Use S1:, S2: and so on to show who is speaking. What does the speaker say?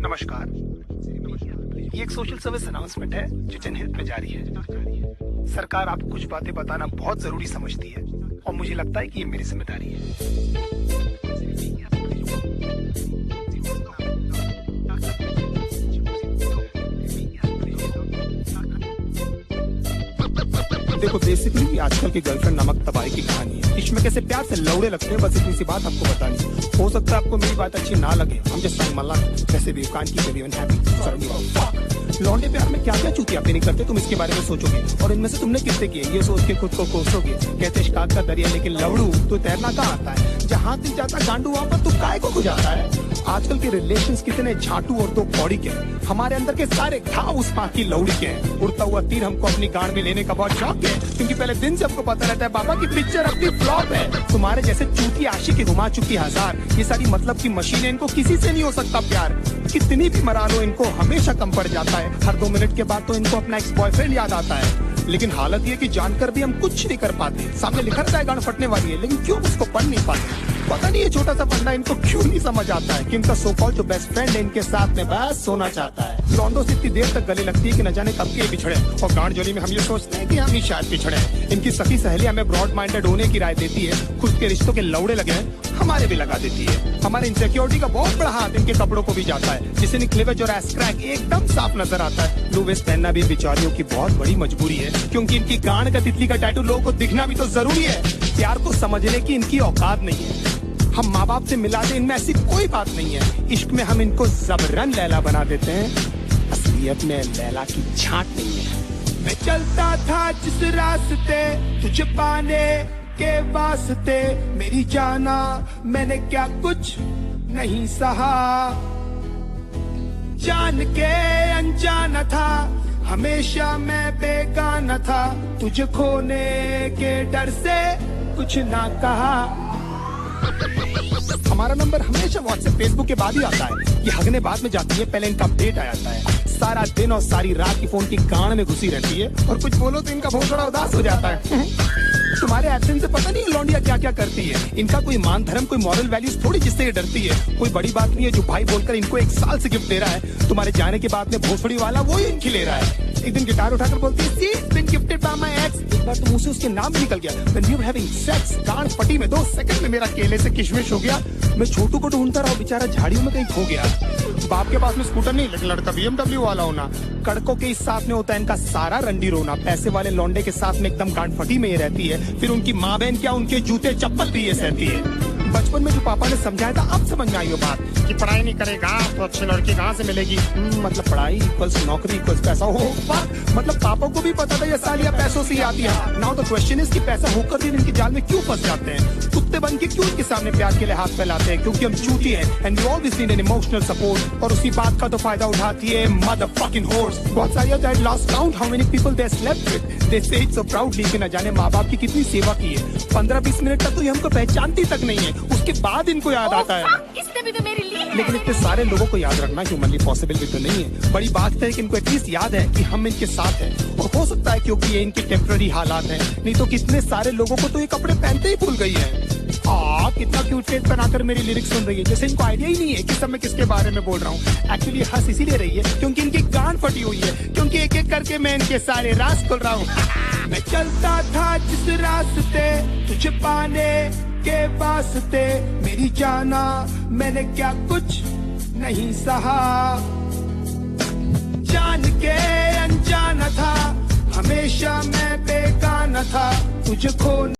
S1: नमस्कार। ये एक सोशल सर्विस अनाउंसमेंट है जो जनहित में जारी है। सरकार आपको कुछ बातें बताना बहुत जरूरी समझती है और मुझे लगता है कि ये मेरी जिम्मेदारी है। देखो, बेसिकली आजकल की गर्लफ्रेंड नमक तबाही की कहानी है। इसमें कैसे प्यार से लौड़े लगते हैं, बस इतनी सी बात आपको बतानी। हो सकता है आपको मेरी बात अच्छी ना लगे, हम जस्ट saying my luck। वैसे भी कान की कभी हैप्पी लौंडे प्यार में क्या क्या चूतियापी नहीं करते, तुम इसके बारे में सोचोगे और इनमें से तुमने कितने किए ये सोच के खुद को कोसोगे। कहते शिकायत का दरिया लेकिन लवड़ू तो तैरना कहाँ आता है, जहाँ दिल जाता गांडू वहाँ पर तू काय को गुजारता है। आजकल के रिलेशंस कितने झाटू और दो कौड़ी के, हमारे अंदर के सारे घाव उस माँ की लौड़ी के। उड़ता हुआ तीर हमको अपनी गांड में लेने का बहुत शौक है, क्योंकि पहले दिन से हमको पता रहता है बाबा की पिक्चर अपनी फ्लॉप है। तुम्हारे जैसे चूती आशिक की घुमा चुकी हजार, ये सारी मतलब की मशीनें, इनको किसी से नहीं हो सकता प्यार। कितनी भी मरा लो इनको हमेशा कम पड़ जाता है। हर 2 मिनट के बाद तो इनको अपना एक्स बॉयफ्रेंड याद आता है। लेकिन हालत ये कि जानकर भी हम कुछ नहीं कर पाते। सामने लिखा रहता है गांड फटने वाली है, लेकिन क्यों उसको पढ़ नहीं पाते। पता नहीं ये छोटा सा फंडा इनको क्यों नहीं समझ आता है कि इनका सो कॉल्ड जो बेस्ट फ्रेंड है इनके साथ में बस सोना चाहता है। लौंडों से इतनी देर तक गले लगती है कि न जाने कब के बिछड़े, और गांड जोली में हम ये सोचते हैं कि हम ही शायद पिछड़े। इनकी सखी सहेली हमें ब्रॉड माइंडेड होने की राय देती है, खुद के रिश्तों के लौड़े लगे हमारे भी लगा देती है। हमारे इनसिक्योरिटी का बहुत बड़ा हाथ इनके कपड़ों को भी जाता है, जिससे निकलेवेज और एस क्रैक एकदम साफ नजर आता है। लो वेस्ट पहनना भी बेचारियों की बहुत बड़ी मजबूरी है, क्योंकि इनकी गांड का तितली का टैटू लोगों को दिखना भी तो जरूरी है। प्यार को समझने की इनकी औकात नहीं है। हम माँ बाप से मिला दे, इनमें ऐसी कोई बात नहीं है। इश्क में हम इनको जबरन लैला बना देते हैं, असलियत में लैला की छांट नहीं है। मैं चलता था जिस रास्ते तुझे पाने के वास्ते, मेरी जाना मैंने क्या कुछ नहीं सहा। जान के अनजाना था, हमेशा मैं बेगाना था, तुझे खोने के डर से कुछ ना कहा। हमारा नंबर हमेशा व्हाट्सएप फेसबुक के बाद ही आता है। ये हगने बाद में जाती है, पहले इनका अपडेट आ जाता है। सारा दिन और सारी रात की फोन की गांड में घुसी रहती है, और कुछ बोलो तो इनका बहुत बड़ा उदास हो जाता है। तुम्हारे एब्सेंस से पता नहीं लौंडिया क्या क्या करती है। इनका कोई मान धर्म कोई मॉरल वैल्यूज थोड़ी जिससे ये डरती है। कोई बड़ी बात नहीं है जो भाई बोलकर इनको 1 साल से गिफ्ट दे रहा है। तुम्हारे जाने के बाद में भोसड़ी वाला वो ही इनकी ले रहा है। एक दिन गिटार उठाकर बोलती है It's been gifted by my ex। एक बार तो मुंह से उसके नाम भी निकल गया। When we were having sex, गांड फटी में 2 सेकंड में मेरा केले से किशमिश हो गया। मैं छोटू को ढूंढता रहा, बेचारा झाड़ियों में कहीं खो गया। बाप के पास में स्कूटर नहीं, लेकिन लड़का BMW वाला होना। कड़कों के इस साथ में होता है इनका सारा रंडी रोना। पैसे वाले लौंडे के साथ में एकदम गांड फटी में ये रहती है। फिर उनकी माँ बहन क्या, उनके जूते चप्पल भी ये सहती है। बचपन में जो पापा ने समझाया था अब समझ में आई वो बात कि पढ़ाई नहीं करेगा तो अच्छी लड़की कहाँ से मिलेगी। मतलब पढ़ाई इक्वल्स नौकरी इक्वल्स पैसा हो। मतलब पापा को भी पता था ये सालियाँ पैसों से ही आती है। नाउ द क्वेश्चन इज कि पैसा होकर भी इनके जाल में क्यों फंस जाते हैं। कुत्ते बन के क्यों इनके सामने प्यार के लिए हाथ फैलाते हैं, क्योंकि हम चूती हैं and we always need an emotional support. और उसी बात का तो फायदा उठाती है मदरफकिंग होर्स। बहुत सारी होता है lost count how many people they slept with, they say it so proudly कि न जाने माँ बाप की कितनी सेवा की है। 15-20 मिनट तक तो ये हमको पहचानती तक नहीं है, उसके बाद इनको याद आता है।
S2: इसने भी तो मेरे लिए है।
S1: लेकिन इतने सारे लोगों को याद रखना ह्यूमनली पॉसिबल भी तो नहीं है। बड़ी बात है कि इनको एटलीस्ट याद है कि हम इनके साथ हैं, और हो सकता है क्योंकि ये इनके टेम्पररी हालात हैं, नहीं तो कितने सारे लोगों को तो ये कपड़े पहनते ही भूल गई है। कितना क्यूट फेस बनाकर मेरी लिरिक्स सुन रही है, जैसे इनको आइडिया ही नहीं है कि सब मैं किसके बारे में बोल रहा हूँ। एक्चुअली हंस इसीलिए रही है क्योंकि इनकी गांड फटी हुई है, क्योंकि एक एक करके मैं इनके सारे राज खोल रहा हूँ। मैं चलता था जिस रास्ते तुझे पाने के वास्ते, मेरी जाना मैंने क्या कुछ नहीं सहा। जान के अनजाना था, हमेशा मैं बेगाना था, तुझे खोने